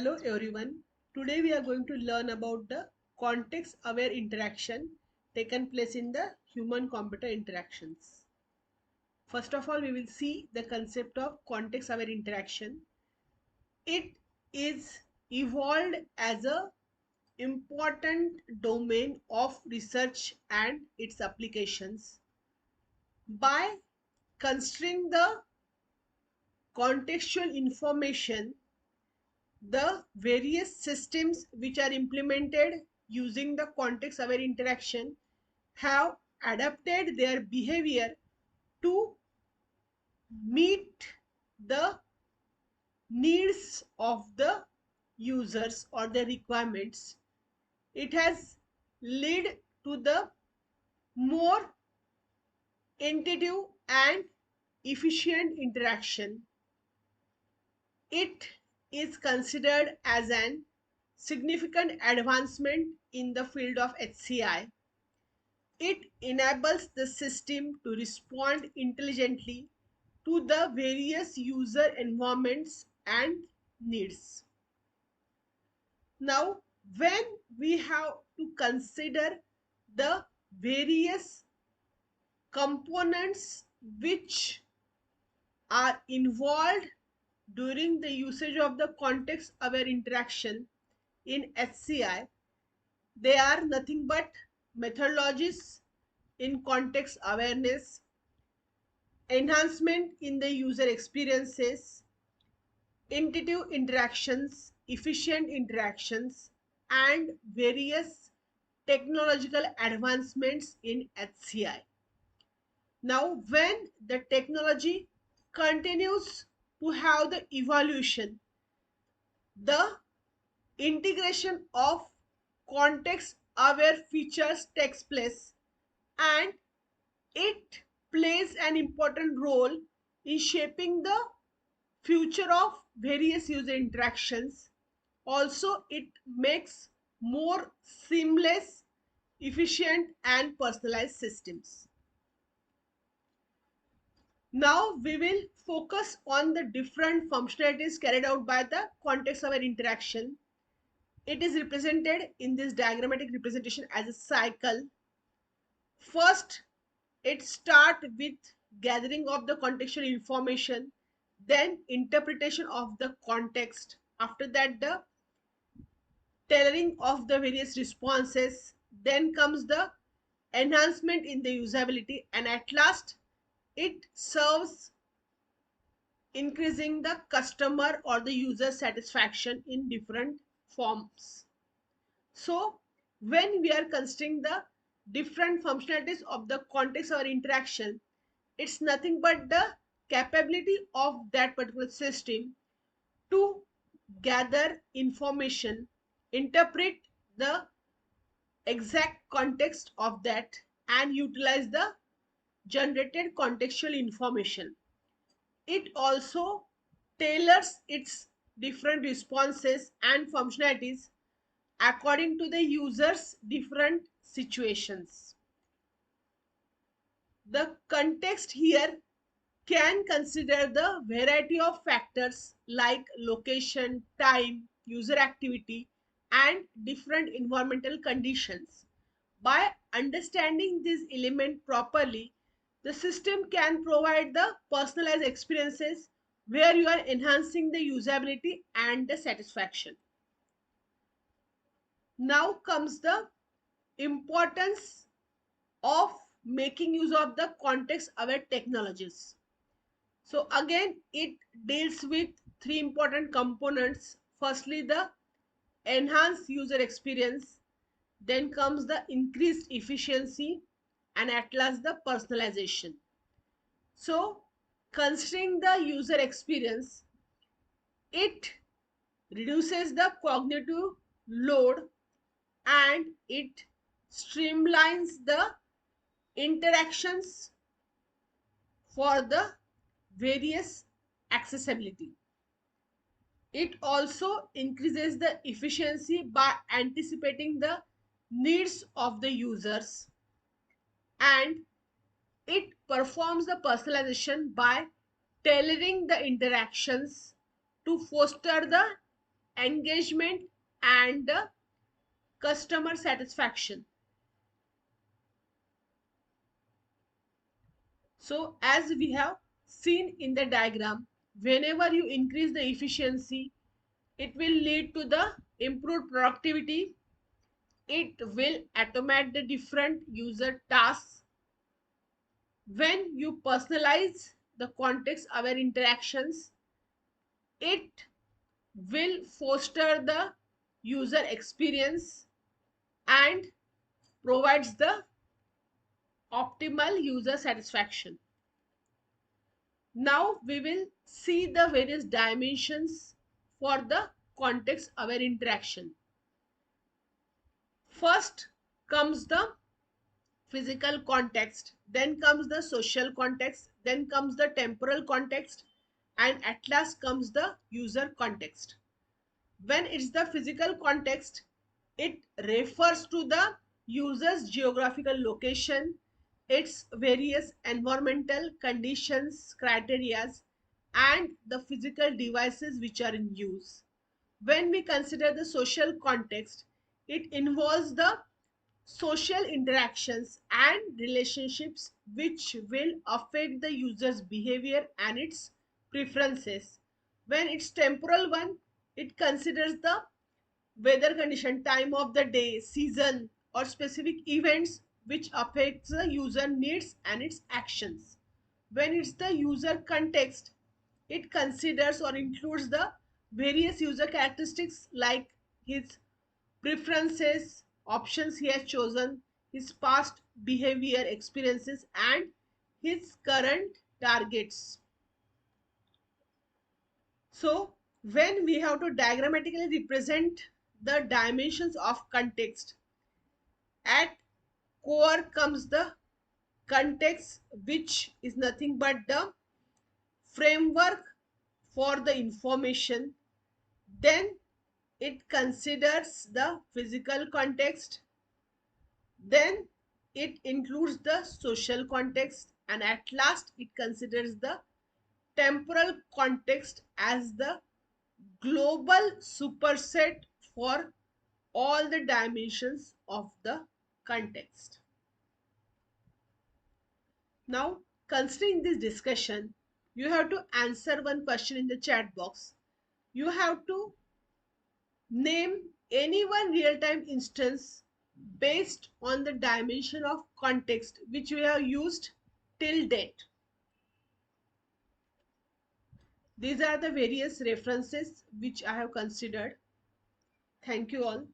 Hello everyone. Today we are going to learn about the context aware interaction taken place in the human computer interactions. First of all, we will see the concept of context aware interaction. It is evolved as a important domain of research and its applications by considering the contextual information. The various systems which are implemented using the context aware interaction have adapted their behavior to meet the needs of the users or the requirements. It has led to the more intuitive and efficient interaction. It is considered as an significant advancement in the field of HCI. It enables the system to respond intelligently to the various user environments and needs. Now, when we have to consider the various components which are involved during the usage of the context aware interaction in HCI, they are nothing but methodologies in context awareness, enhancement in the user experiences, intuitive interactions, efficient interactions, and various technological advancements in HCI. Now, when the technology continues to have the evolution, the integration of context aware features takes place, and it plays an important role in shaping the future of various user interactions. Also, it makes more seamless, efficient, and personalized systems. Now we will focus on the different functionalities carried out by the context aware interaction. It is represented in this diagrammatic representation as a cycle. First, it starts with gathering of the contextual information, then interpretation of the context. After that, the tailoring of the various responses. Then comes the enhancement in the usability, and at last, it serves increasing the customer or the user satisfaction in different forms. So, when we are considering the different functionalities of the context or interaction, it's nothing but the capability of that particular system to gather information, interpret the exact context of that, and utilize the generated contextual information. It also tailors its different responses and functionalities according to the user's different situations. The context here can consider the variety of factors like location, time, user activity, and different environmental conditions. By understanding these elements properly, the system can provide the personalized experiences where you are enhancing the usability and the satisfaction. Now comes the importance of making use of the context aware technologies. So again, it deals with three important components. Firstly, the enhanced user experience, then comes the increased efficiency, and at last the personalization. So considering the user experience, it reduces the cognitive load and it streamlines the interactions for the various accessibility. It also increases the efficiency by anticipating the needs of the users, and it performs the personalization by tailoring the interactions to foster the engagement, and customer satisfaction. So as we have seen in the diagram, whenever you increase the efficiency, it will lead to the improved productivity. It will automate the different user tasks. When you personalize the context aware interactions, it will foster the user experience and provides the optimal user satisfaction. Now we will see the various dimensions for the context aware interaction. First comes the physical context, then comes the social context, then comes the temporal context, and at last comes the user context. When it's the physical context, it refers to the user's geographical location, its various environmental conditions, criterias, and the physical devices which are in use. When we consider the social context, it involves the social interactions and relationships which will affect the user's behavior and its preferences. When it's temporal one, it considers the weather condition, time of the day, season, or specific events which affects the user needs and its actions. When it's the user context, it considers or includes the various user characteristics like his preferences, options he has chosen, his past behavior experiences, and his current targets. So, when we have to diagrammatically represent the dimensions of context, at core comes the context, which is nothing but the framework for the information. Then it considers the physical context, then it includes the social context, and at last it considers the temporal context as the global superset for all the dimensions of the context. Now, considering this discussion, you have to answer one question in the chat box. You have to name any one real-time instance based on the dimension of context which we have used till date. These are the various references which I have considered. Thank you all.